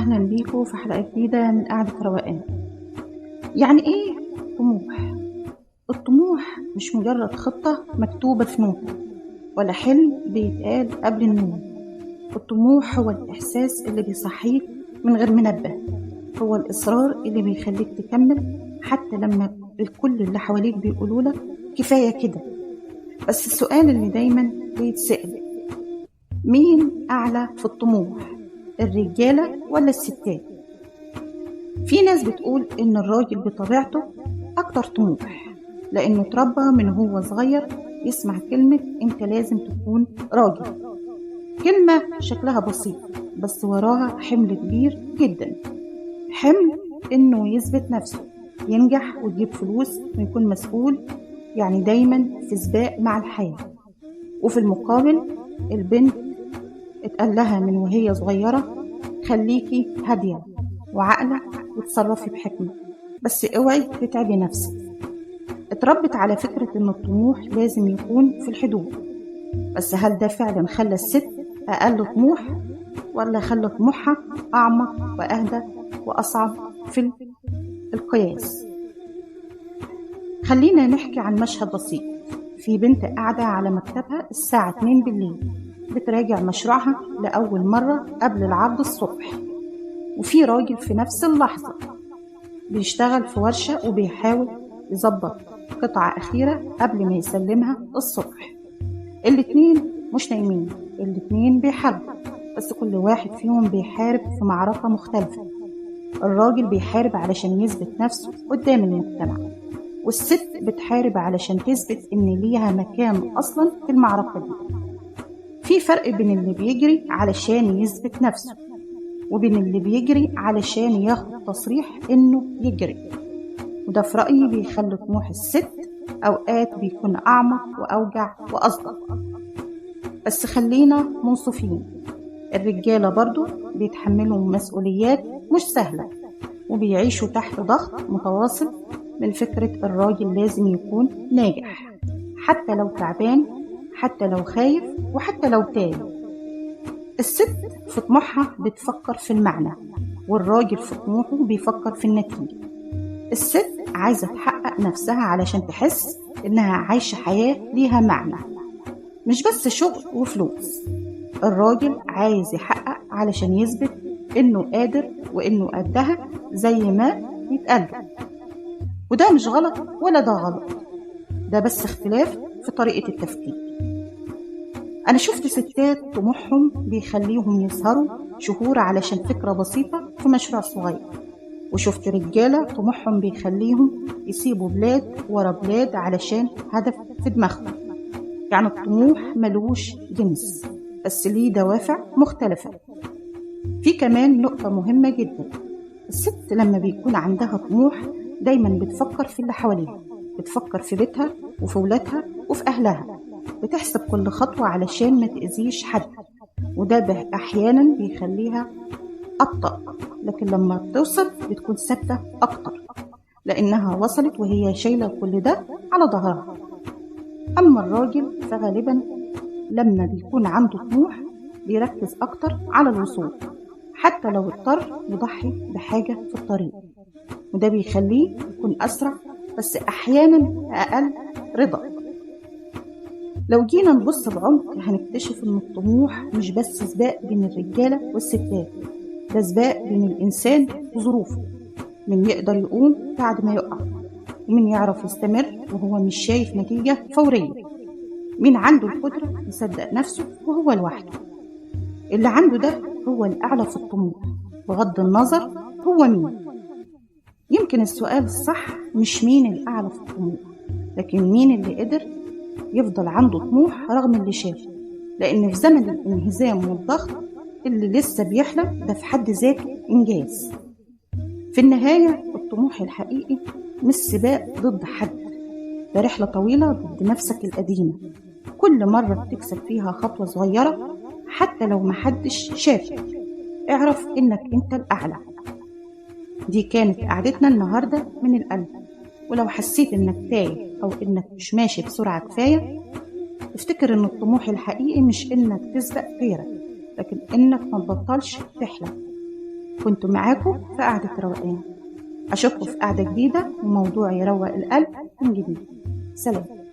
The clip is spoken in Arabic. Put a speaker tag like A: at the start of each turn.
A: أهلا بيكم في حلقة جديدة من قعدة روقان. يعني إيه طموح؟ الطموح مش مجرد خطة مكتوبة في نوتة ولا حلم بيتقال قبل النوم. الطموح هو الإحساس اللي بيصحيك من غير منبه، هو الإصرار اللي بيخليك تكمل حتى لما الكل اللي حواليك بيقولولك كفاية كده. بس السؤال اللي دايما بيتسأل، مين أعلى في الطموح؟ الرجالة ولا الستات؟ في ناس بتقول إن الراجل بطبيعته أكتر طموح، لأنه اتربى من هو صغير يسمع كلمة أنت لازم تكون راجل، كلمة شكلها بسيط بس وراها حمل كبير جدا. حمل إنه يثبت نفسه، ينجح ويجيب فلوس ويكون مسؤول، يعني دايما في سباق مع الحياة. وفي المقابل البنت اتقال لها من وهي صغيرة خليكي هادية وعقلة وتصرفي بحكمة، بس اوعي تتعبي نفسك. اتربت على فكرة ان الطموح لازم يكون في الحدود، بس هل ده فعلا خلى الست اقل طموح ولا خلى طموحها اعمق واهدى واصعب في القياس؟ خلينا نحكي عن مشهد بسيط. في بنت قاعدة على مكتبها الساعة 2 بالليل بتراجع مشروعها لأول مرة قبل العرض الصبح، وفي راجل في نفس اللحظة بيشتغل في ورشة وبيحاول يظبط قطعة أخيرة قبل ما يسلمها الصبح. الاتنين مش نايمين، الاتنين بيحاربوا، بس كل واحد فيهم بيحارب في معركة مختلفة. الراجل بيحارب علشان يثبت نفسه قدام المجتمع، والست بتحارب علشان تثبت إن ليها مكان أصلا في المعركة دي. في فرق بين اللي بيجري علشان يثبت نفسه وبين اللي بيجري علشان ياخد تصريح إنه يجري، وده في رأيي بيخلي طموح الست أوقات بيكون أعمق وأوجع وأصدق. بس خلينا منصفين، الرجالة برضو بيتحملوا مسؤوليات مش سهلة وبيعيشوا تحت ضغط متواصل من فكرة الراجل لازم يكون ناجح، حتى لو تعبان، حتى لو خايف، وحتى لو تايه. الست في طموحها بتفكر في المعنى، والراجل في طموحه بيفكر في النتيجة. الست عايزة تحقق نفسها علشان تحس إنها عايشة حياة ليها معنى، مش بس شغل وفلوس. الراجل عايز يحقق علشان يثبت إنه قادر وإنه قدها زي ما يتقال. وده مش غلط ولا ده غلط، ده بس اختلاف في طريقة التفكير. أنا شفت ستات طموحهم بيخليهم يسهروا شهور علشان فكرة بسيطة في مشروع صغير، وشفت رجالة طموحهم بيخليهم يسيبوا بلاد ورا بلاد علشان هدف في دماغهم. يعني الطموح ملوش جنس، بس ليه دوافع مختلفة. في كمان نقطة مهمة جدا، الست لما بيكون عندها طموح دايما بتفكر في اللي حواليها، بتفكر في بيتها وفي ولادها وفي أهلها، بتحسب كل خطوة علشان ما تأذيش حد، وده أحيانا بيخليها أبطأ، لكن لما بتوصل بتكون ثابتة أكتر لأنها وصلت وهي شايلة كل ده على ظهرها. أما الراجل فغالبا لما بيكون عنده طموح بيركز أكتر على الوصول، حتى لو اضطر يضحي بحاجة في الطريق، وده بيخليه يكون أسرع بس أحيانا أقل رضا. لو جينا نبص بعمق هنكتشف إن الطموح مش بس سباق بين الرجالة والستات، ده سباق بين الإنسان وظروفه، من يقدر يقوم بعد ما يقع، ومن يعرف يستمر وهو مش شايف نتيجة فورية، مين عنده القدرة يصدق نفسه وهو لوحده. اللي عنده ده هو الأعلى في الطموح بغض النظر هو مين. يمكن السؤال الصح مش مين الأعلى في الطموح، لكن مين اللي قدر يفضل عنده طموح رغم اللي شافه، لأن في زمن الانهزام والضغط اللي لسه بيحلم ده في حد ذاته إنجاز. في النهاية الطموح الحقيقي مش سباق ضد حد، ده رحلة طويلة ضد نفسك القديمة، كل مرة بتكسب فيها خطوة صغيرة حتى لو محدش شافك اعرف إنك أنت الأعلى. دي كانت قعدتنا النهاردة من القلب، ولو حسيت إنك تايه أو إنك مش ماشي بسرعة كفاية افتكر إن الطموح الحقيقي مش إنك تسبق غيرك، لكن إنك ما تبطلش تحلم. كنت معاكم في قعدة روقان. أشوفكم في قعدة جديدة وموضوع يروق القلب من جديد. سلام.